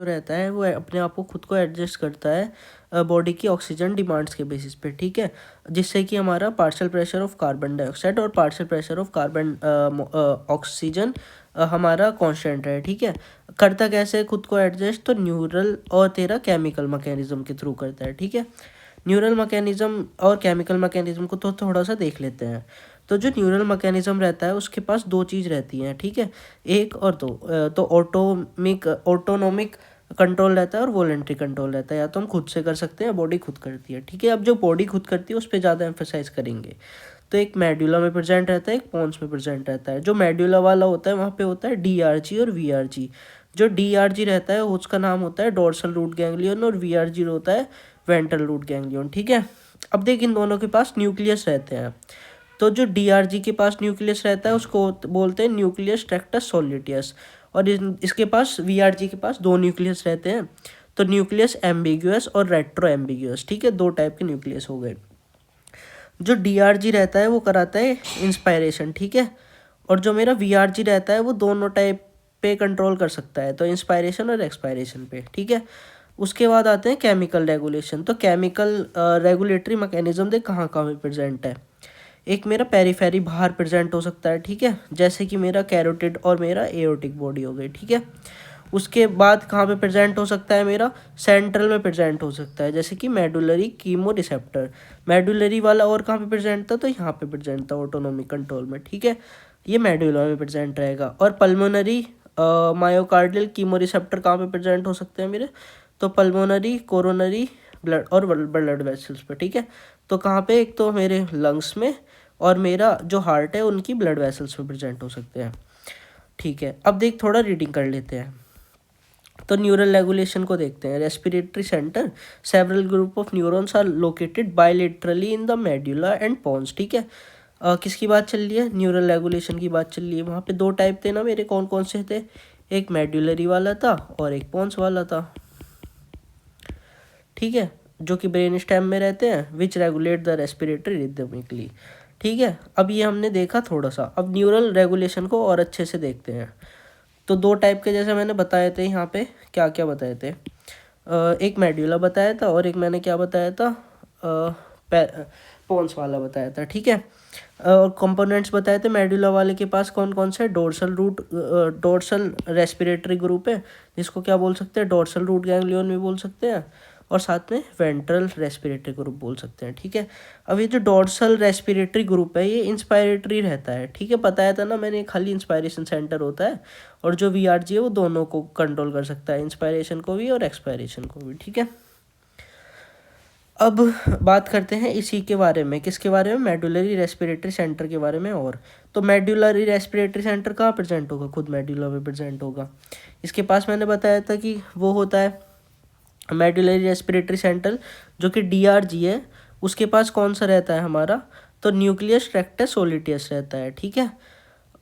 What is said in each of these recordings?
जो रहता है वो अपने आप को खुद को एडजस्ट करता है बॉडी की ऑक्सीजन डिमांड्स के बेसिस पे, ठीक है। जिससे कि हमारा partial pressure of carbon dioxide और partial pressure of carbon oxygen हमारा कांस्टेंट है, ठीक है। करता कैसे है खुद को एडजस्ट? तो न्यूरल और तेरा केमिकल मैकेनिज्म के थ्रू करता है, ठीक है। न्यूरल मैकेनिज्म और केमिकल मैकेनिज्म को तो थोड़ा सा देख लेते हैं। तो जो न्यूरल मैकेनिज्म रहता है उसके पास दो चीज़ रहती हैं, ठीक है। एक और दो तो ऑटोनोमिक कंट्रोल रहता है और वॉलेंट्री कंट्रोल रहता है। या तो हम खुद से कर सकते हैं, बॉडी खुद करती है, ठीक है। अब जो बॉडी खुद करती है उस पर ज़्यादा एम्फोसाइज करेंगे। तो एक मेडुला में प्रेजेंट रहता है, एक पोन्स में प्रेजेंट रहता है। जो मेडुला वाला होता है वहाँ पे होता है डीआरजी और वीआरजी। जो डीआरजी रहता है उसका नाम होता है डोर्सल रूट गैंग्लियन और वीआरजी होता है वेंट्रल रूट गैंग्लियन, ठीक है। अब देख, इन दोनों के पास न्यूक्लियस रहते हैं। तो जो डीआरजी के पास न्यूक्लियस रहता है उसको बोलते हैं न्यूक्लियस ट्रैक्टस सोलिटियस। और इसके पास वीआरजी के पास दो न्यूक्लियस रहते हैं, तो न्यूक्लियस एम्बिग्यूअस और रेट्रो एम्बिग्यूअस, ठीक है। दो टाइप के न्यूक्लियस हो गए। जो डीआरजी रहता है वो कराता है इंस्पायरेशन, ठीक है। और जो मेरा वीआरजी रहता है वो दोनों टाइप पे कंट्रोल कर सकता है, तो इंस्पायरेशन और एक्सपायरेशन पे, ठीक है। उसके बाद आते हैं केमिकल रेगुलेशन। तो केमिकल रेगुलेटरी मैकेनिज्म देख कहाँ कहाँ पे प्रेजेंट है। एक मेरा पेरीफेरी बाहर प्रेजेंट हो सकता है, ठीक है, जैसे कि मेरा कैरोटिड और मेरा एओर्टिक बॉडी हो गई, ठीक है। उसके बाद कहाँ पे प्रेजेंट हो सकता है? मेरा सेंट्रल में प्रेजेंट हो सकता है, जैसे कि मेडुलरी कीमो रिसेप्टर। मेडुलरी वाला और कहाँ पे प्रेजेंट था? तो यहाँ पे प्रेजेंट था ऑटोनोमिक कंट्रोल में, ठीक है। ये मेडुला में प्रेजेंट रहेगा। और पल्मोनरी मायोकार्डियल कीमो रिसेप्टर कहाँ पे प्रेजेंट हो सकते हैं मेरे? तो पल्मोनरी, कोरोनरी, ब्लड और ब्लड वेसल्स पे, ठीक है। तो कहाँ पे? एक तो मेरे लंग्स में और मेरा जो हार्ट है उनकी ब्लड वेसल्स में प्रेजेंट हो सकते हैं, ठीक है। अब देख, थोड़ा रीडिंग कर लेते हैं। तो न्यूरल रेगुलेशन को देखते हैं। Respiratory centre, several group of neurons are located bilaterally in the medulla and pons, ठीक है। किसकी बात चल रही है? न्यूरल रेगुलेशन की बात चल रही है। वहाँ पे दो टाइप थे ना मेरे, कौन कौन से थे? एक मेडुलरी वाला था और एक पोन्स वाला था, ठीक है, जो कि ब्रेन स्टेम में रहते हैं, विच रेगुलेट द रेस्पिरेटरी रिदमिकली, ठीक है। अब ये हमने देखा थोड़ा सा। अब न्यूरल रेगुलेशन को और अच्छे से देखते हैं। तो दो टाइप के जैसे मैंने बताए थे यहाँ पे, क्या क्या बताए थे? एक मेड्यूला बताया था और एक मैंने क्या बताया था? पोन्स वाला बताया था, ठीक है। और कंपोनेंट्स बताए थे मेडुला वाले के पास कौन कौन से? डोर्सल रेस्पिरेटरी ग्रुप है, जिसको क्या बोल सकते हैं? डोर्सल रूट गैंग्लियन भी बोल सकते हैं, और साथ में वेंट्रल रेस्पिरेटरी ग्रुप बोल सकते हैं, ठीक है। अब ये जो डोर्सल रेस्पिरेटरी ग्रुप है ये इंस्पायरेटरी रहता है, ठीक है। बताया था ना मैंने, खाली इंस्पायरेशन सेंटर होता है। और जो वीआरजी है वो दोनों को कंट्रोल कर सकता है, इंस्पायरेशन को भी और एक्सपायरेशन को भी, ठीक है। अब बात करते हैं इसी के बारे में, किसके बारे में? मेडुलरी रेस्पिरेटरी सेंटर के बारे में। और तो मेडुलरी रेस्पिरेटरी सेंटर कहाँ प्रेजेंट होगा? खुद मेडुला में प्रेजेंट होगा। इसके पास मैंने बताया था कि वो होता है मेडुलरी रेस्पिरेटरी सेंटर, जो कि डीआरजी है। उसके पास कौन सा रहता है हमारा? तो न्यूक्लियस ट्रैक्टस सोलिटियस रहता है, ठीक है।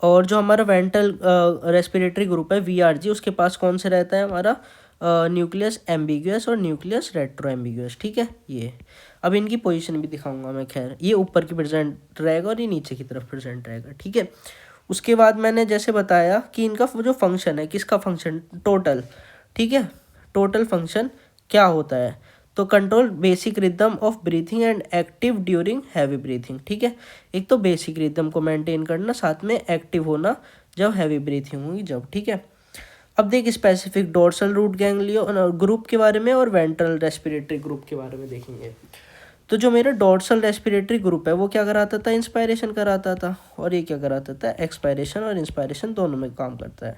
और जो हमारा वेंट्रल रेस्पिरेटरी ग्रुप है वीआरजी, उसके पास कौन सा रहता है हमारा? न्यूक्लियस एम्बिगुअस और न्यूक्लियस रेट्रो एम्बिगुअस, ठीक है। ये अब इनकी पोजीशन भी दिखाऊंगा मैं। खैर, ये ऊपर की प्रेजेंट रहेगा और ये नीचे की तरफ प्रेजेंट रहेगा, ठीक है। उसके बाद मैंने जैसे बताया कि इनका जो फंक्शन है, किसका फंक्शन? टोटल, ठीक है। टोटल फंक्शन क्या होता है? तो control basic rhythm of breathing and active during heavy breathing, ठीक है। एक तो बेसिक रिदम को मेंटेन करना, साथ में एक्टिव होना जब हैवी ब्रीथिंग होगी जब, ठीक है। अब देख, specific dorsal root ganglion group के बारे में और वेंट्रल रेस्पिरेटरी ग्रुप के बारे में देखेंगे। तो जो मेरा डोर्सल रेस्पिरेटरी ग्रुप है वो क्या कराता था? इंस्पायरेशन कराता था। और ये क्या कराता था? एक्सपायरेशन और इंस्पायरेशन दोनों में काम करता है।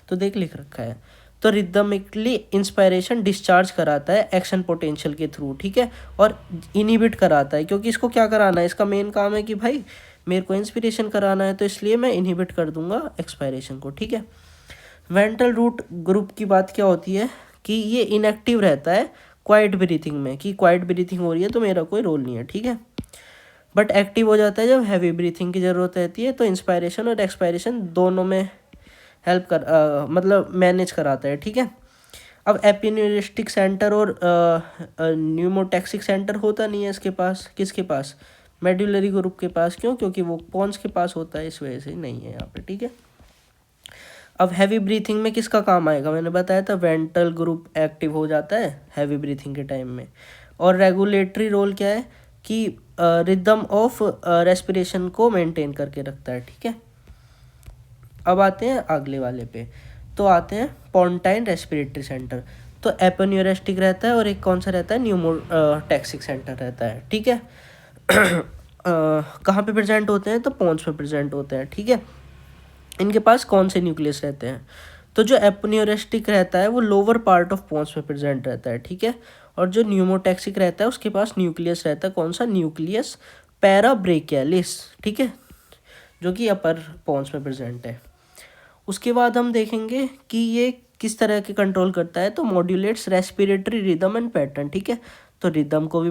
तो देख, लिख रखा है। तो रिदमिकली इंस्पायरेशन डिस्चार्ज कराता है एक्शन पोटेंशियल के थ्रू, ठीक है। और इनहिबिट कराता है, क्योंकि इसको क्या कराना है? इसका मेन काम है कि भाई मेरे को इंस्पिरेशन कराना है, तो इसलिए मैं इनहिबिट कर दूंगा एक्सपायरेशन को, ठीक है। वेंट्रल रूट ग्रुप की बात क्या होती है कि ये इनएक्टिव रहता है क्वाइट ब्रीथिंग में, कि क्वाइट ब्रीथिंग हो रही है तो मेरा कोई रोल नहीं है, ठीक है। बट एक्टिव हो जाता है जब हैवी ब्रीथिंग की ज़रूरत रहती है। तो इंस्पायरेशन और एक्सपायरेशन दोनों में हेल्प मतलब मैनेज कराता है, ठीक है। अब एपिन्यूरिस्टिक सेंटर और न्यूमोटैक्सिक सेंटर होता नहीं है इसके पास। किसके पास? मेडुलरी ग्रुप के पास। क्यों? क्योंकि वो पोन्स के पास होता है, इस वजह से नहीं है यहाँ पे, ठीक है। अब हैवी ब्रीथिंग में किसका काम आएगा, मैंने बताया था वेंट्रल ग्रुप एक्टिव हो जाता है हैवी ब्रीथिंग के टाइम में। और रेगुलेटरी रोल क्या है कि रिदम ऑफ रेस्पिरेशन को मेंटेन करके रखता है, ठीक है। अब आते हैं अगले वाले पे, तो आते हैं पोंटाइन रेस्पिरेटरी सेंटर। तो एपोन्यूरेस्टिक रहता है और एक कौन सा रहता है, न्यूमोटैक्सिक सेंटर रहता है, ठीक है। कहाँ पे प्रेजेंट होते हैं, तो पोन्स में प्रेजेंट होते हैं, ठीक है। इनके पास कौन से न्यूक्लियस रहते हैं, तो जो एपोन्यूरेस्टिक रहता है वो लोअर पार्ट ऑफ पोन्स में प्रेजेंट रहता है, ठीक है। और जो न्यूमोटैक्सिक रहता है उसके पास न्यूक्लियस रहता है, कौन सा, न्यूक्लियस पैराब्रेकियालिस, ठीक है, जो कि अपर पोन्स में प्रेजेंट है। उसके बाद हम देखेंगे कि ये किस तरह के कंट्रोल करता है, तो मॉड्यूलेट्स रेस्पिरेटरी रिदम एंड पैटर्न, ठीक है। तो रिदम को भी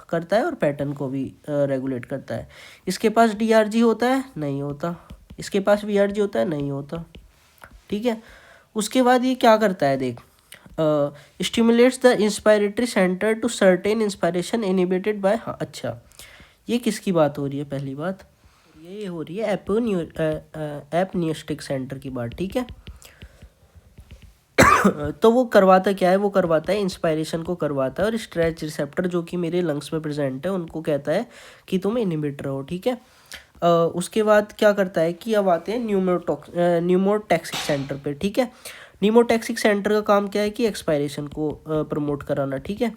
करता है और पैटर्न को भी रेगुलेट करता है। इसके पास डीआरजी होता है, नहीं होता। इसके पास वीआरजी होता है, नहीं होता, ठीक है। उसके बाद ये क्या करता है, देख, stimulates the inspiratory centre to certain inspiration inhibited by, हाँ अच्छा, ये किसकी बात हो रही है, पहली बात ये हो रही है एपन्यूस्टिक सेंटर की बात, ठीक है। तो वो करवाता क्या है, वो करवाता है इंस्पायरेशन को करवाता है और स्ट्रेच रिसेप्टर जो कि मेरे लंग्स में प्रेजेंट है उनको कहता है कि तुम इनिबिट रहो, ठीक है। उसके बाद क्या करता है कि अब आते हैं न्यूमोटैक्सिक सेंटर पे, ठीक है। न्यूमोटैक्सिक सेंटर का काम क्या है कि एक्सपायरेशन को प्रमोट कराना, ठीक है।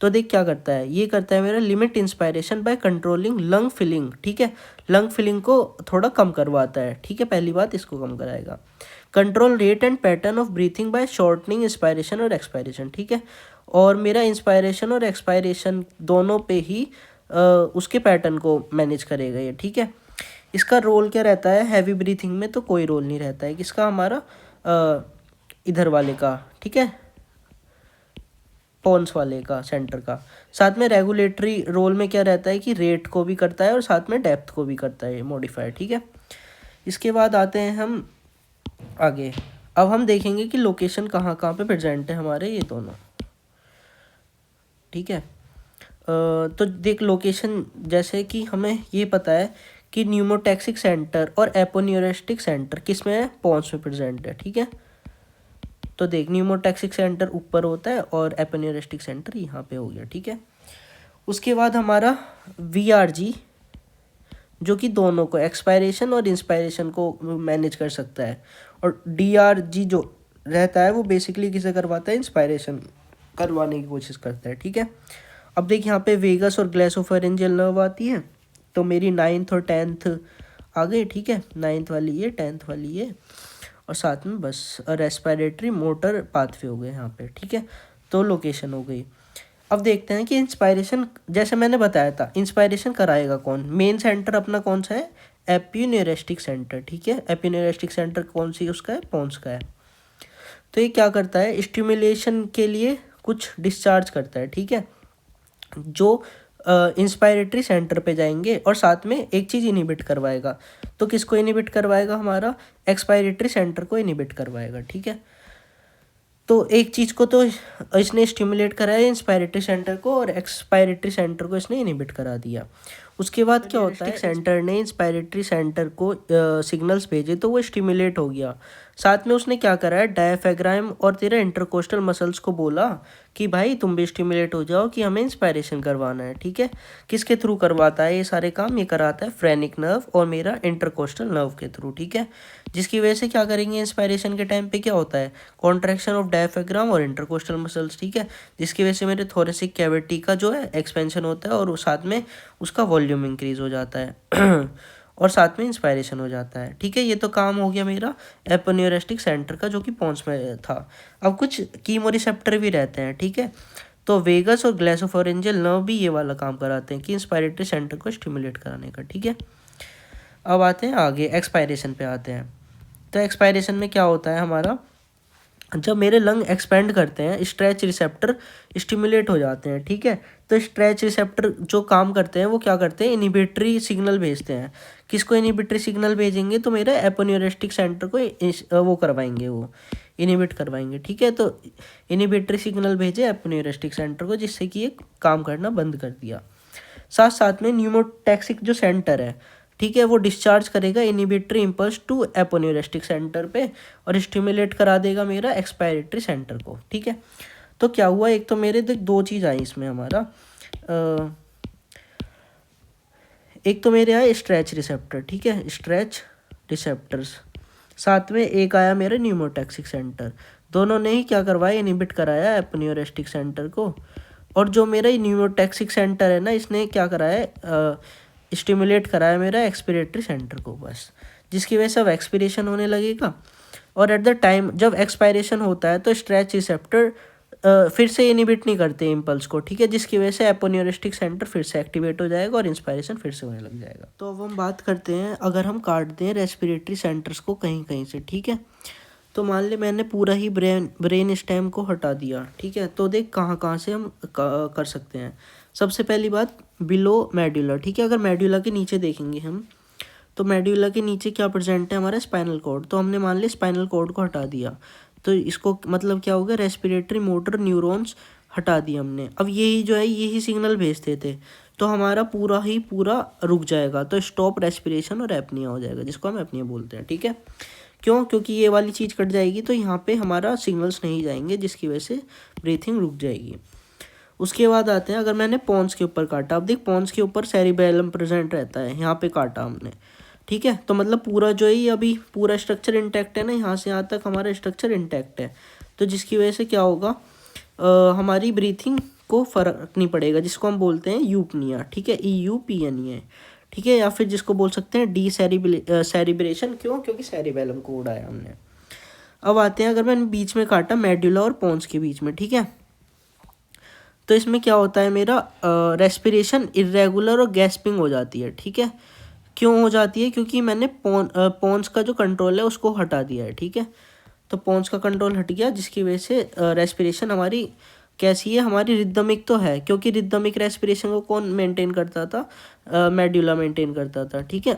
तो देख क्या करता है, ये करता है मेरा limit inspiration by controlling lung filling, ठीक है। लंग फिलिंग को थोड़ा कम करवाता है, ठीक है, पहली बात इसको कम कराएगा। Control rate and pattern of breathing by shortening inspiration और एक्सपायरेशन, ठीक है। और मेरा इंस्पायरेशन और एक्सपायरेशन दोनों पे ही उसके पैटर्न को मैनेज करेगा ये, ठीक है। इसका रोल क्या रहता है, हैवी ब्रीथिंग में तो कोई रोल नहीं रहता है, किसका, हमारा इधर वाले का, ठीक है, पोन्स वाले का, सेंटर का। साथ में रेगुलेटरी रोल में क्या रहता है कि रेट को भी करता है और साथ में डेप्थ को भी करता है मॉडिफायर, ठीक है। इसके बाद आते हैं हम आगे। अब हम देखेंगे कि लोकेशन कहाँ कहाँ पे प्रेजेंट है हमारे ये दोनों, ठीक है। तो देख लोकेशन, जैसे कि हमें ये पता है कि न्यूमोटैक्सिक सेंटर और एपोन्यूरेस्टिक सेंटर किस में है, पोन्स में प्रेजेंट है, ठीक है। तो देख न्यूमोटैक्सिक सेंटर ऊपर होता है और एपोन्यूरेस्टिक सेंटर यहाँ पे हो गया, ठीक है। उसके बाद हमारा वीआरजी जो कि दोनों को एक्सपायरेशन और इंस्पायरेशन को मैनेज कर सकता है, और डीआरजी जो रहता है वो बेसिकली किसे करवाता है, इंस्पायरेशन करवाने की कोशिश करता है, ठीक है। अब देख यहाँ पे वेगस और ग्लैसोफेरेंजियल नर्व आती है, तो मेरी 9th और 10th आ गई, ठीक है। 9th वाली ये, 10th वाली ये, और साथ में बस रेस्पिरेटरी मोटर पाथवे हो गए यहाँ पे, ठीक है। तो लोकेशन हो गई। अब देखते हैं कि इंस्पायरेशन, जैसे मैंने बताया था, इंस्पायरेशन कराएगा कौन, मेन सेंटर अपना कौन सा है, एपिन्यूरेस्टिक सेंटर, ठीक है। एपिन्यूरेस्टिक सेंटर कौन सी उसका है, पोन्स का है। तो ये क्या करता है, स्टिमुलेशन के लिए कुछ डिस्चार्ज करता है, ठीक है, जो इंस्पायरेटरी सेंटर पे जाएंगे और साथ में एक चीज़ इनिबिट करवाएगा। तो किसको इनिबिट करवाएगा, हमारा एक्सपायरेटरी सेंटर को इनिबिट करवाएगा, ठीक है। तो एक चीज़ को तो इसने स्टिमुलेट कराया इंस्पायरेटरी सेंटर को, और एक्सपायरेटरी सेंटर को इसने इनिबिट करा दिया। उसके बाद क्या होता है, सेंटर ने इंस्पायरेटरी सेंटर को सिग्नल्स भेजे तो वो स्टिमुलेट हो गया। साथ में उसने क्या करा है, डायफ्राम और तेरा इंटरकोस्टल मसल्स को बोला कि भाई तुम भी स्टिमुलेट हो जाओ कि हमें इंस्पायरेशन करवाना है, ठीक है। किसके थ्रू करवाता है ये सारे काम, ये कराता है फ्रेनिक नर्व और मेरा इंटरकोस्टल नर्व के थ्रू, ठीक है। जिसकी वजह से क्या करेंगे, इंस्पायरेशन के टाइम पे क्या होता है, कॉन्ट्रैक्शन ऑफ डायफ्राम और इंटरकोस्टल मसल्स, ठीक है। जिसकी वजह से मेरे थोरेसिक कैविटी का जो है एक्सपेंशन होता है और साथ में उसका वॉल्यूम इंक्रीज हो जाता है और साथ में इंस्पायरेशन हो जाता है, ठीक है। ये तो काम हो गया मेरा एपोन्यूरेस्टिक सेंटर का जो कि पोन्स में था। अब कुछ कीमोरिसेप्टर भी रहते हैं, ठीक है। तो वेगस और ग्लैसोफेरेंजियल नर्व भी ये वाला काम कराते हैं कि इंस्पायरेटरी सेंटर को स्टिमुलेट कराने का, ठीक है। अब आते हैं आगे, एक्सपायरेशन पे आते हैं। तो एक्सपायरेशन में क्या होता है हमारा, जब मेरे लंग एक्सपेंड करते हैं स्ट्रेच रिसेप्टर स्टिमुलेट हो जाते हैं, ठीक है। तो स्ट्रेच रिसेप्टर जो काम करते हैं वो क्या करते हैं, इनिबिटरी सिग्नल भेजते हैं। किसको इनिबिटरी सिग्नल भेजेंगे, तो मेरा एपोन्यूरेस्टिक सेंटर को वो करवाएंगे, वो इनिबिट करवाएंगे, ठीक है। तो इनिबिटरी सिग्नल भेजे एपोन्यूरेस्टिक सेंटर को, जिससे कि ये काम करना बंद कर दिया। साथ साथ में न्यूमोटैक्सिक जो सेंटर है, ठीक है, वो डिस्चार्ज करेगा इनिबिटरी इम्पल्स टू एपोन्यूरेस्टिक सेंटर पे और स्टिमुलेट करा देगा मेरा एक्सपायरेटरी सेंटर को। ठीक है, तो क्या हुआ, एक तो मेरे दो चीज़ आई इसमें हमारा, एक तो मेरे आए स्ट्रेच रिसेप्टर, ठीक है, स्ट्रेच रिसेप्टर्स, साथ में एक आया मेरा न्यूमोटैक्सिक सेंटर। दोनों ने ही क्या करवाया, इनिबिट कराया एपोन्यूरेस्टिक सेंटर को। और जो मेरा न्यूमोटैक्सिक सेंटर है ना, इसने क्या कराया, स्टिमुलेट कराया मेरा एक्सपिरेटरी सेंटर को बस, जिसकी वजह से अब एक्सपिरेशन होने लगेगा। और एट द टाइम जब एक्सपायरेशन होता है तो स्ट्रेच रिसेप्टर फिर से इनिबिट नहीं करते इम्पल्स को, ठीक है, जिसकी वजह से एपोन्यूरिस्टिक सेंटर फिर से एक्टिवेट हो जाएगा और इंस्पायरेशन फिर से होने लग जाएगा। तो अब हम बात करते हैं, अगर हम काट दें रेस्पिरेटरी सेंटर्स को कहीं कहीं से, ठीक है, तो मान ले मैंने पूरा ही ब्रेन स्टेम को हटा दिया, ठीक है, तो देख कहाँ कहाँ से हम कर सकते हैं। सबसे पहली बात बिलो मेडुला, ठीक है, अगर मेडुला के नीचे देखेंगे हम, तो मेडुला के नीचे क्या प्रेजेंट है, हमारा स्पाइनल कॉर्ड। तो हमने मान लिया स्पाइनल कॉर्ड को हटा दिया, तो इसको मतलब क्या होगा, रेस्पिरेटरी मोटर न्यूरॉन्स हटा दिए हमने। अब यही जो है यही सिग्नल भेजते थे, तो हमारा पूरा ही पूरा रुक जाएगा, तो स्टॉप रेस्पिरेशन और एपनिया हो जाएगा, जिसको हम एपनिया बोलते हैं। ठीक है, क्यों, क्योंकि ये वाली चीज़ कट जाएगी तो यहाँ पे हमारा सिग्नल्स नहीं जाएंगे, जिसकी वजह से ब्रीथिंग रुक जाएगी। उसके बाद आते हैं, अगर मैंने पॉन्स के ऊपर काटा, अब देख पॉन्स के ऊपर सेरिबेलम प्रेजेंट रहता है, यहाँ पे काटा हमने, ठीक है, तो मतलब पूरा जो है अभी पूरा स्ट्रक्चर इंटैक्ट है ना, यहाँ से यहाँ तक हमारा स्ट्रक्चर इंटैक्ट है, तो जिसकी वजह से क्या होगा, हमारी ब्रीथिंग को फर्क नहीं पड़ेगा, जिसको हम बोलते हैं यूपनिया, ठीक है, EUPNEA, ठीक है, या फिर जिसको बोल सकते हैं सेरिब्रेशन। क्यों, क्योंकि सेरिबेलम को उड़ाया हमने। अब आते हैं, अगर मैंने बीच में काटा मेडुला और पॉन्स के बीच में, ठीक है, तो इसमें क्या होता है, मेरा रेस्पिरेशन इरेगुलर और गैस्पिंग हो जाती है। ठीक है, क्यों हो जाती है, क्योंकि मैंने पॉन्स का जो कंट्रोल है उसको हटा दिया है। ठीक है, तो पॉन्स का कंट्रोल हट गया, जिसकी वजह से रेस्पिरेशन हमारी कैसी है, हमारी रिदमिक तो है, क्योंकि रिदमिक रेस्पिरेशन को कौन मेंटेन करता था, मेडुला मेंटेन करता था। ठीक है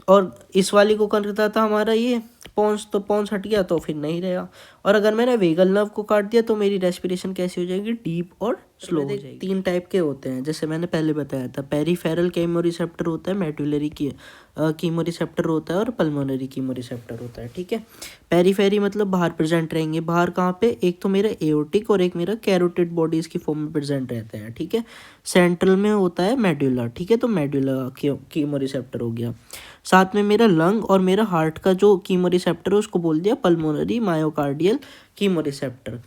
और इस वाली को करता था हमारा ये पॉन्स, तो पॉन्स हट गया तो फिर नहीं रहेगा। और अगर मैंने वेगल नर्व को काट दिया तो मेरी रेस्पिरेशन कैसी हो जाएगी, डीप और स्लो हो जाएगी। 3 टाइप के होते हैं, जैसे मैंने पहले बताया था, पेरीफेरल कीमोरिसेप्टर होता है, मेडुलरी की कीमोरिसेप्टर होता है और पल्मोनरी कीमोरिसेप्टर होता है। ठीक है, पेरीफेरी मतलब बाहर प्रेजेंट रहेंगे, बाहर कहाँ पे, एक तो मेरा एओर्टिक और एक मेरा कैरोटिड बॉडीज की फॉर्म में प्रेजेंट रहते हैं। ठीक है, सेंट्रल में होता है मेडुला, ठीक है, तो मेडुला कीमोरिसेप्टर हो गया। साथ में मेरा लंग और मेरा हार्ट का जो कीमोरिसेप्टर है उसको बोल दिया पल्मोनरी मायोकार्डियल कीमोरिसेप्टर।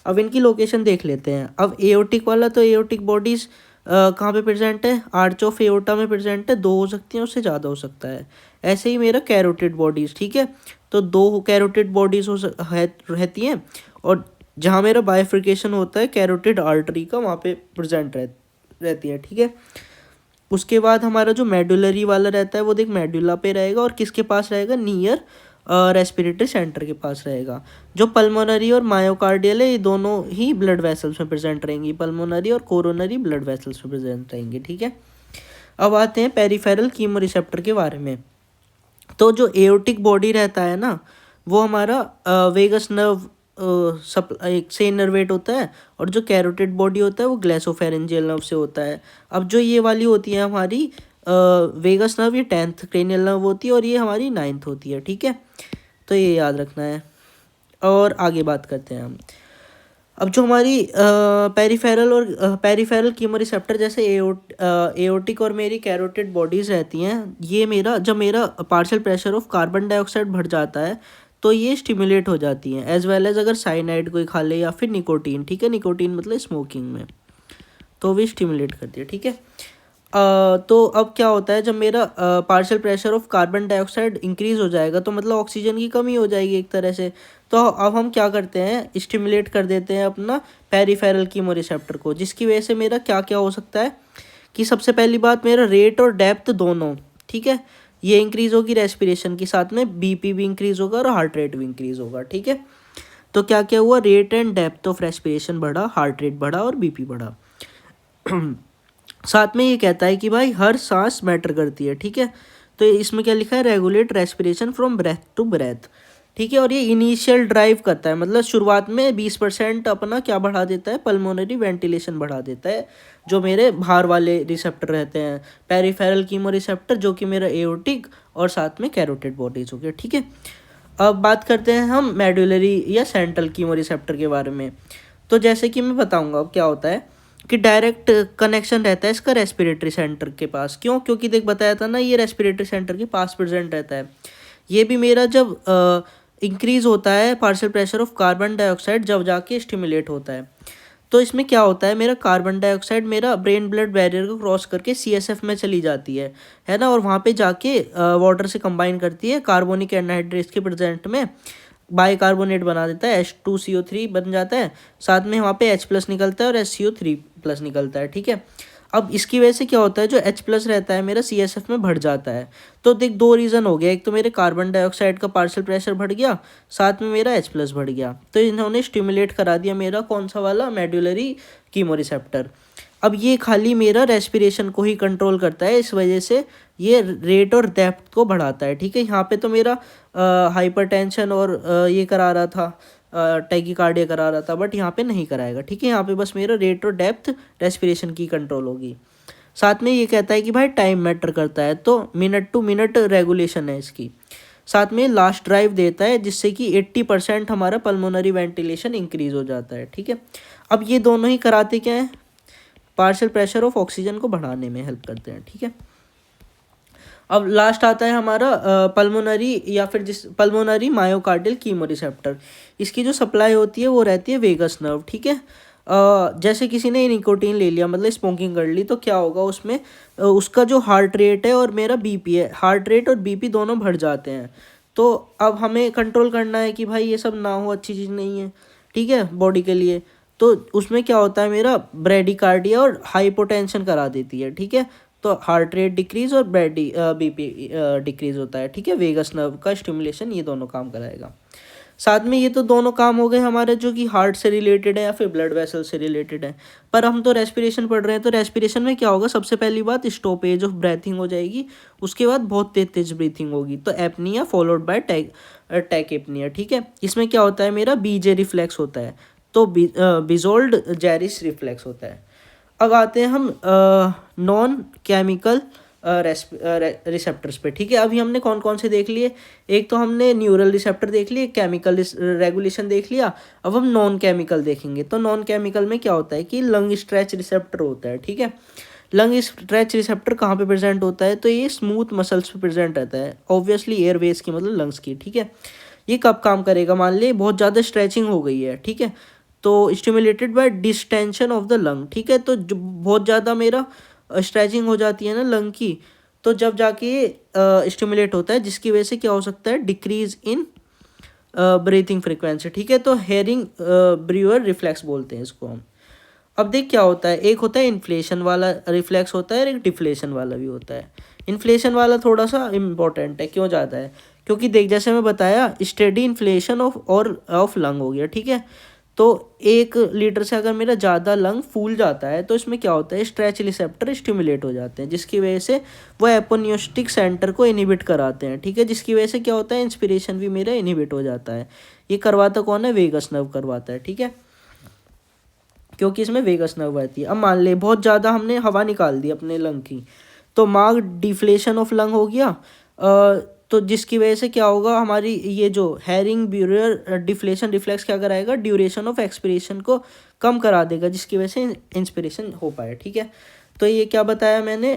अब इनकी लोकेशन देख लेते हैं। अब एओर्टिक वाला, तो एओर्टिक बॉडीज कहाँ पे प्रेजेंट है, आर्च ऑफ एओर्टा में प्रेजेंट है, 2 हो सकती हैं, उससे ज़्यादा हो सकता है। ऐसे ही मेरा कैरोटिड बॉडीज, ठीक है, तो 2 कैरोटिड बॉडीज रहती हैं, और जहाँ मेरा बाइफर्केशन होता है कैरोटिड आर्टरी का, वहाँ पे प्रेजेंट रहती है। ठीक है, उसके बाद हमारा जो मेडुलरी वाला रहता है वो देख मेडुला पे रहेगा, और किसके पास रहेगा, नियर रेस्पिरेटरी सेंटर के पास रहेगा। जो पल्मोनरी और मायोकार्डियल है, ये दोनों ही ब्लड वेसल्स में प्रेजेंट रहेंगी, पल्मोनरी और कोरोनरी ब्लड वेसल्स में प्रेजेंट रहेंगे। ठीक है, अब आते हैं पेरिफेरल कीमोरिसेप्टर के बारे में। तो जो एओर्टिक बॉडी रहता है ना, वो हमारा वेगस नर्व एक से इनर्वेट होता है, और जो कैरोटिड बॉडी होता है वो ग्लेसोफेरेंजियल नर्व से होता है। अब जो ये वाली होती है हमारी वेगस नर्व, ये 10th क्रेनियल नर्व होती है, और ये हमारी 9th होती है। ठीक है, तो ये याद रखना है। और आगे बात करते हैं हम। अब जो हमारी पेरिफेरल कीमोरिसेप्टर जैसे एओर्टिक और मेरी कैरोटिड बॉडीज़ रहती हैं, ये मेरा जब मेरा partial pressure of carbon dioxide बढ़ जाता है तो ये स्टिमुलेट हो जाती हैं, एज वेल एज अगर साइनाइड कोई खा ले या फिर निकोटीन। ठीक है, निकोटीन मतलब स्मोकिंग में, तो भी स्टिमुलेट करती है। ठीक है, तो अब क्या होता है, जब मेरा partial pressure of carbon dioxide increase हो जाएगा तो मतलब ऑक्सीजन की कमी हो जाएगी एक तरह से। तो अब हम क्या करते हैं, स्टिमुलेट कर देते हैं अपना पेरिफेरल कीमोरिसेप्टर को, जिसकी वजह से मेरा क्या क्या हो सकता है कि सबसे पहली बात, मेरा रेट और डेप्थ दोनों, ठीक है, ये इंक्रीज होगी रेस्पिरेशन के साथ में, बीपी भी इंक्रीज होगा और हार्ट रेट भी इंक्रीज होगा। ठीक है, तो क्या क्या हुआ, rate and depth of respiration बढ़ा, हार्ट रेट बढ़ा और बीपी बढ़ा। साथ में ये कहता है कि भाई हर सांस मैटर करती है। ठीक है, तो इसमें क्या लिखा है, regulate respiration from breath to breath. ठीक है। और ये इनिशियल ड्राइव करता है, मतलब शुरुआत में 20% अपना क्या बढ़ा देता है, पल्मोनरी वेंटिलेशन बढ़ा देता है, जो मेरे बाहर वाले रिसेप्टर रहते हैं, पेरिफेरल कीमो रिसेप्टर, जो कि मेरा एओर्टिक और साथ में कैरोटिड बॉडीज हो गया। ठीक है। अब बात करते हैं हम मेडुलरी या सेंट्रल कीमो रिसेप्टर के बारे में। तो जैसे कि मैं बताऊंगा अब क्या होता है कि डायरेक्ट कनेक्शन रहता है इसका रेस्पिरेटरी सेंटर के पास। क्यों? क्योंकि देख बताया था ना, ये रेस्पिरेटरी सेंटर के पास प्रेजेंट रहता है। ये भी मेरा जब इंक्रीज होता है partial pressure of carbon dioxide, जब जाके स्टिमुलेट होता है, तो इसमें क्या होता है, मेरा कार्बन डाइऑक्साइड मेरा ब्रेन ब्लड बैरियर को क्रॉस करके सीएसएफ में चली जाती है ना, और वहाँ पे जाके वाटर से कंबाइन करती है कार्बोनिक एनहाइड्रेट्स के प्रेजेंट में, बाइकार्बोनेट बना देता है, H2CO3 बन जाता है, साथ में वहाँ पे H+ निकलता है और HCO3+ निकलता है। ठीक है। अब इसकी वजह से क्या होता है, जो H+ रहता है मेरा CSF में बढ़ जाता है। तो देख दो रीज़न हो गया, एक तो मेरे कार्बन डाइऑक्साइड का पार्शियल प्रेशर बढ़ गया, साथ में मेरा H+ बढ़ गया, तो इन्होंने स्टिमुलेट करा दिया मेरा कौन सा वाला, मेडुलरी कीमो रिसेप्टर। अब ये खाली मेरा रेस्पिरेशन को ही कंट्रोल करता है, इस वजह से ये रेट और डेप्थ को बढ़ाता है। ठीक है। यहाँ पे तो मेरा हाइपरटेंशन और ये करा रहा था, टैकीकार्डिया करा रहा था, बट यहाँ पे नहीं कराएगा। ठीक है। यहाँ पे बस मेरा रेट और डेप्थ रेस्पिरेशन की कंट्रोल होगी। साथ में ये कहता है कि भाई टाइम मैटर करता है, तो मिनट टू मिनट रेगुलेशन है इसकी। साथ में लास्ट ड्राइव देता है, जिससे कि 80% हमारा पल्मोनरी वेंटिलेशन इंक्रीज हो जाता है। ठीक है। अब ये दोनों ही कराते क्या है, पार्शियल प्रेशर ऑफ ऑक्सीजन को बढ़ाने में हेल्प करते हैं। ठीक है। अब लास्ट आता है हमारा पल्मोनरी या फिर जिस पल्मोनरी मायोकार्डियल कीमो रिसेप्टर। इसकी जो सप्लाई होती है वो रहती है वेगस नर्व। ठीक है। जैसे किसी ने निकोटीन ले लिया, मतलब स्मोकिंग कर ली, तो क्या होगा उसमें, उसका जो हार्ट रेट है और मेरा बीपी है, हार्ट रेट और बीपी दोनों बढ़ जाते हैं। तो अब हमें कंट्रोल करना है कि भाई ये सब ना हो, अच्छी चीज़ नहीं है। ठीक है, बॉडी के लिए। तो उसमें क्या होता है, मेरा ब्रेडिकार्डिया और हाइपोटेंशन करा देती है। ठीक है। तो हार्ट रेट डिक्रीज और बीपी डिक्रीज होता है। ठीक है। वेगस नर्व का स्टिमुलेशन ये दोनों काम कराएगा। साथ में ये तो दोनों काम हो गए हमारे जो कि हार्ट से रिलेटेड है या फिर ब्लड वेसल से रिलेटेड है, पर हम तो रेस्पिरेशन पढ़ रहे हैं। तो रेस्पिरेशन में क्या होगा, सबसे पहली बात स्टॉपेज ऑफ ब्रीथिंग हो जाएगी, उसके बाद बहुत तेज तेज ब्रीथिंग होगी, तो एपनिया फॉलोड बाय टैकेपनिया। ठीक है। इसमें क्या होता है, मेरा बीजे रिफ्लेक्स होता है, तो बिजोल्ड जेरिस रिफ्लेक्स होता है। अब आते हैं हम नॉन केमिकल रिसेप्टर्स पे। ठीक है। अभी हमने कौन कौन से देख लिए, एक तो हमने न्यूरल रिसेप्टर देख लिए, केमिकल रेगुलेशन देख लिया। अब हम नॉन केमिकल देखेंगे। तो नॉन केमिकल में क्या होता है कि लंग स्ट्रेच रिसेप्टर होता है। ठीक है। लंग स्ट्रेच रिसेप्टर कहाँ पे प्रेजेंट होता है, तो ये स्मूथ मसल्स पे प्रेजेंट रहता है, ऑब्वियसली एयरवेज की मतलब लंग्स की। ठीक है। ये कब काम करेगा, मान ले बहुत ज़्यादा स्ट्रेचिंग हो गई है। ठीक है। तो stimulated by distension of the lung. ठीक है। तो जो बहुत ज़्यादा मेरा स्ट्रेचिंग हो जाती है ना लंग की, तो जब जाके स्टिमुलेट होता है, जिसकी वजह से क्या हो सकता है, डिक्रीज इन ब्रीथिंग फ्रीक्वेंसी। ठीक है। तो हेरिंग ब्रीवर रिफ्लेक्स बोलते हैं इसको हम। अब देख क्या होता है, एक होता है इन्फ्लेशन वाला रिफ्लेक्स होता है और एक डिफ्लेशन वाला भी होता है। इन्फ्लेशन वाला थोड़ा सा इम्पोर्टेंट है, क्यों ज़्यादा है, क्योंकि देख जैसे मैं बताया स्टेडी इन्फ्लेशन ऑफ लंग हो गया। ठीक है। तो 1 लीटर से अगर मेरा ज़्यादा लंग फूल जाता है, तो इसमें क्या होता है, स्ट्रेच रिसेप्टर स्टिमुलेट हो जाते हैं, जिसकी वजह से वो एपोनियोस्टिक सेंटर को इनिबिट कराते हैं। ठीक है। जिसकी वजह से क्या होता है, इंस्पिरेशन भी मेरा इनिबिट हो जाता है। ये करवाता कौन है, वेगस नर्व करवाता है। ठीक है। क्योंकि इसमें वेगस नर्व आती है। अब मान ले बहुत ज़्यादा हमने हवा निकाल दी अपने लंग की, तो मार्क डिफ्लेशन ऑफ लंग हो गया। तो जिसकी वजह से क्या होगा, हमारी ये जो हेरिंग ब्यूरर डिफ्लेशन रिफ्लेक्स क्या कराएगा, ड्यूरेशन ऑफ एक्सपिरेशन को कम करा देगा, जिसकी वजह से इंस्पिरेशन हो पाए। ठीक है। तो ये क्या बताया मैंने,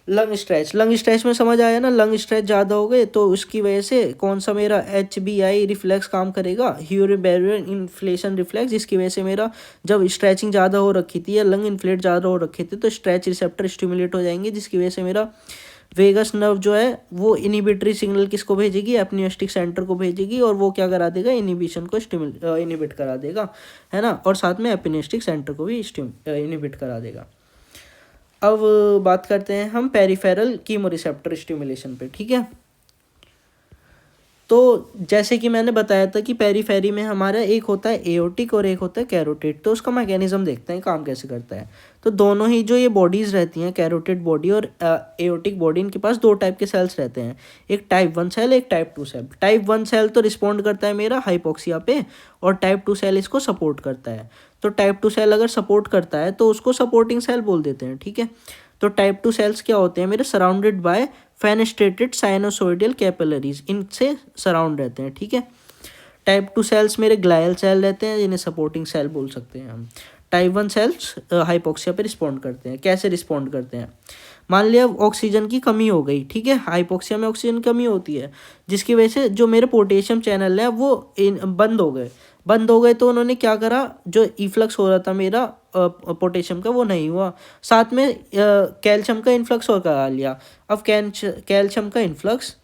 लंग स्ट्रेच में समझ आया ना, लंग स्ट्रेच ज़्यादा हो गए तो उसकी वजह से कौन सा मेरा HBI रिफ्लेक्स काम करेगा, ह्यूरी बैरियर इन्फ्लेशन रिफ्लेक्स, जिसकी वजह से मेरा जब स्ट्रेचिंग ज़्यादा हो रखी थी या लंग इन्फ्लेट ज़्यादा हो रखे थे, तो स्ट्रेच रिसेप्टर स्टिमुलेट हो जाएंगे, जिसकी वजह से मेरा वेगस नर्व जो है वो इनिबिटरी सिग्नल किसको भेजेगी, एपनियोस्टिक सेंटर को भेजेगी, और वो क्या करा देगा, इनिबिशन को इनिबिट करा देगा, है ना, और साथ में एपनियोस्टिक सेंटर को भी इनिबिट करा देगा। अब बात करते हैं हम पेरिफेरल कीमोरिसेप्टर स्टिमुलेशन पे। ठीक है। तो जैसे कि मैंने बताया था कि पेरीफेरी में हमारा एक होता है एओर्टिक और एक होता है कैरोटिड। तो उसका मैकेनिज्म देखते हैं काम कैसे करता है। तो दोनों ही जो ये बॉडीज़ रहती हैं, कैरोटिड बॉडी और एओर्टिक बॉडी, इनके पास दो टाइप के सेल्स रहते हैं, एक टाइप 1 सेल, एक टाइप 2 सेल। टाइप 1 सेल तो रिस्पॉन्ड करता है मेरा हाइपोक्सिया पे, और टाइप 2 सेल इसको सपोर्ट करता है। तो टाइप 2 सेल अगर सपोर्ट करता है तो उसको सपोर्टिंग सेल बोल देते हैं, ठीक है। तो टाइप 2 सेल्स क्या होते हैं मेरे, surrounded by fenestrated sinusoidal capillaries, इनसे सराउंड रहते हैं, ठीक है। टाइप 2 सेल्स मेरे ग्लायल सेल रहते हैं, जिन्हें सपोर्टिंग सेल बोल सकते हैं हम। टाइप 1 सेल्स हाइपोक्सिया पे रिस्पॉन्ड करते हैं। कैसे रिस्पॉन्ड करते हैं, मान लिया ऑक्सीजन की कमी हो गई, ठीक है, हाइपोक्सिया में ऑक्सीजन की कमी होती है, जिसकी वजह से जो मेरे पोटेशियम चैनल है वो बंद हो गए। तो उन्होंने क्या करा, जो इफ्लक्स हो रहा था मेरा पोटेशियम का वो नहीं हुआ, साथ में कैल्शियम का इन्फ्लक्स और करा लिया। अब कैल्शियम का इन्फ्लक्स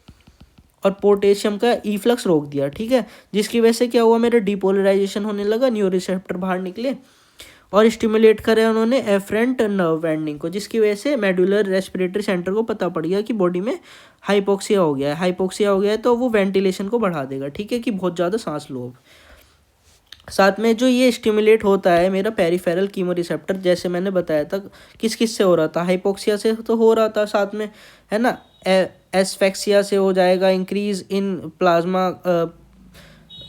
और पोटेशियम का इफ्लक्स रोक दिया, ठीक है, जिसकी वजह से क्या हुआ, मेरा डिपोलराइजेशन होने लगा, न्यू रिसेप्टर बाहर निकले और स्टिमुलेट करे उन्होंने एफरेंट नर्व एंडिंग को, जिसकी वजह से मेडुलर रेस्पिरेटरी सेंटर को पता पड़ गया कि बॉडी में हाइपोक्सिया हो गया है। हाइपोक्सिया हो गया है तो वो वेंटिलेशन को बढ़ा देगा, ठीक है, कि बहुत ज़्यादा सांस लो। साथ में जो ये स्टिमुलेट होता है मेरा पेरिफेरल कीमो रिसेप्टर, जैसे मैंने बताया था, किस किस से हो रहा था, हाइपोक्सिया से तो हो रहा था, साथ में है ना एस्फेक्सिया से हो जाएगा, increase in plasma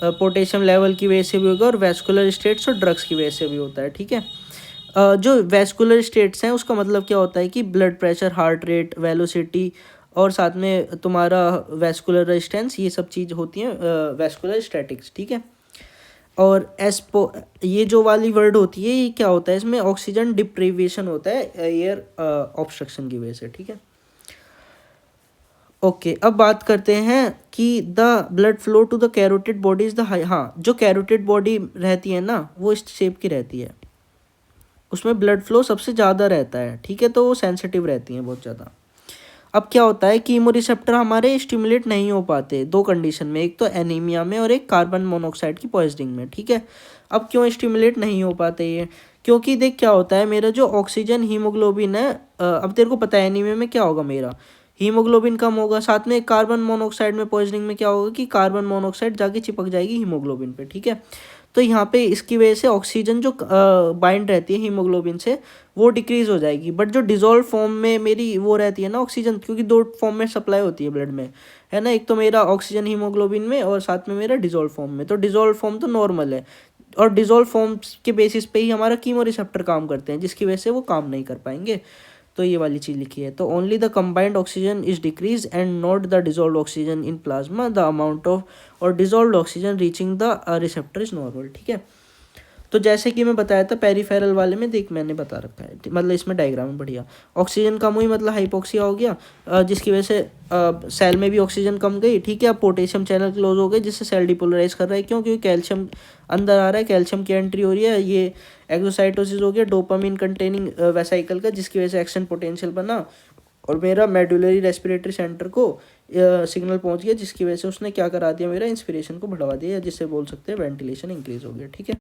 potassium level की वजह से भी होगा, और वेस्कुलर स्टेट्स और ड्रग्स की वजह से भी होता है, ठीक है। जो वेस्कुलर स्टेट्स हैं उसका मतलब क्या होता है कि blood pressure, heart rate, velocity, और साथ में तुम्हारा वेस्कुलर रेजिस्टेंस, ये सब चीज़ होती हैं वेस्कुलर स्टैटिक्स, ठीक है। और ये जो वाली वर्ड होती है, ये क्या होता है, इसमें ऑक्सीजन डिप्रीवेशन होता है एयर ऑब्स्ट्रक्शन की वजह से, ठीक है। ओके, अब बात करते हैं कि the blood flow to the carotid body is the high. हाँ, जो कैरोटिड बॉडी रहती है ना वो इस शेप की रहती है, उसमें ब्लड फ्लो सबसे ज़्यादा रहता है, ठीक है, तो वो सेंसिटिव रहती हैं बहुत ज़्यादा। अब क्या होता है, कीमो रिसेप्टर हमारे स्टिमुलेट नहीं हो पाते दो कंडीशन में, एक तो एनीमिया में और एक कार्बन मोनोऑक्साइड की पॉइजनिंग में, ठीक है। अब क्यों स्टिमुलेट नहीं हो पाते ये, क्योंकि देख क्या होता है, मेरा जो ऑक्सीजन हीमोग्लोबिन है, अब तेरे को पता है एनीमिया में क्या होगा, मेरा हीमोग्लोबिन कम होगा, साथ में कार्बन मोनोऑक्साइड में पॉइजनिंग में क्या होगा कि कार्बन मोनोऑक्साइड जाके चिपक जाएगी हीमोग्लोबिन पे, ठीक है। तो यहाँ पे इसकी वजह से ऑक्सीजन जो बाइंड रहती है हीमोग्लोबिन से वो डिक्रीज हो जाएगी, बट जो डिजोल्व फॉर्म में मेरी वो रहती है ना ऑक्सीजन, क्योंकि दो फॉर्म में सप्लाई होती है ब्लड में, है ना, एक तो मेरा ऑक्सीजन हीमोग्लोबिन में और साथ में मेरा डिजोल्व फॉर्म में। तो डिजोल्व फॉर्म तो नॉर्मल है, और डिजोल्व फॉर्म के बेसिस पे ही हमारा कीमो रिसेप्टर काम करते हैं, जिसकी वजह से वो काम नहीं कर पाएंगे। तो ये वाली चीज़ लिखी है, तो only the combined oxygen is decrease and not the dissolve oxygen in plasma, the amount of और dissolve oxygen reaching the receptor is normal, ठीक है। तो जैसे कि मैं बताया था पेरिफेरल वाले में, देख मैंने बता रखा है, मतलब इसमें डायग्राम है बढ़िया, ऑक्सीजन कम हुई मतलब हाइपोक्सिया हो गया, जिसकी वजह से सेल में भी ऑक्सीजन कम गई, ठीक है। अब पोटेशियम चैनल क्लोज हो गए, जिससे सेल डिपोलराइज कर रहा है, क्यों, क्योंकि कैल्शियम अंदर आ रहा है, कैल्शियम की एंट्री हो रही है, ये एक्सोसाइटोसिस हो गया डोपामिन कंटेनिंग वेसाइकल का, जिसकी वजह से एक्शन पोटेंशियल बना, और मेरा मेडुलरी रेस्पिरेटरी सेंटर को सिग्नल पहुंच गया, जिसकी वजह से उसने क्या करा दिया, मेरा इंस्पिरेशन को बढ़ावा दिया, जिससे बोल सकते हैं वेंटिलेशन इंक्रीज हो गया, ठीक है।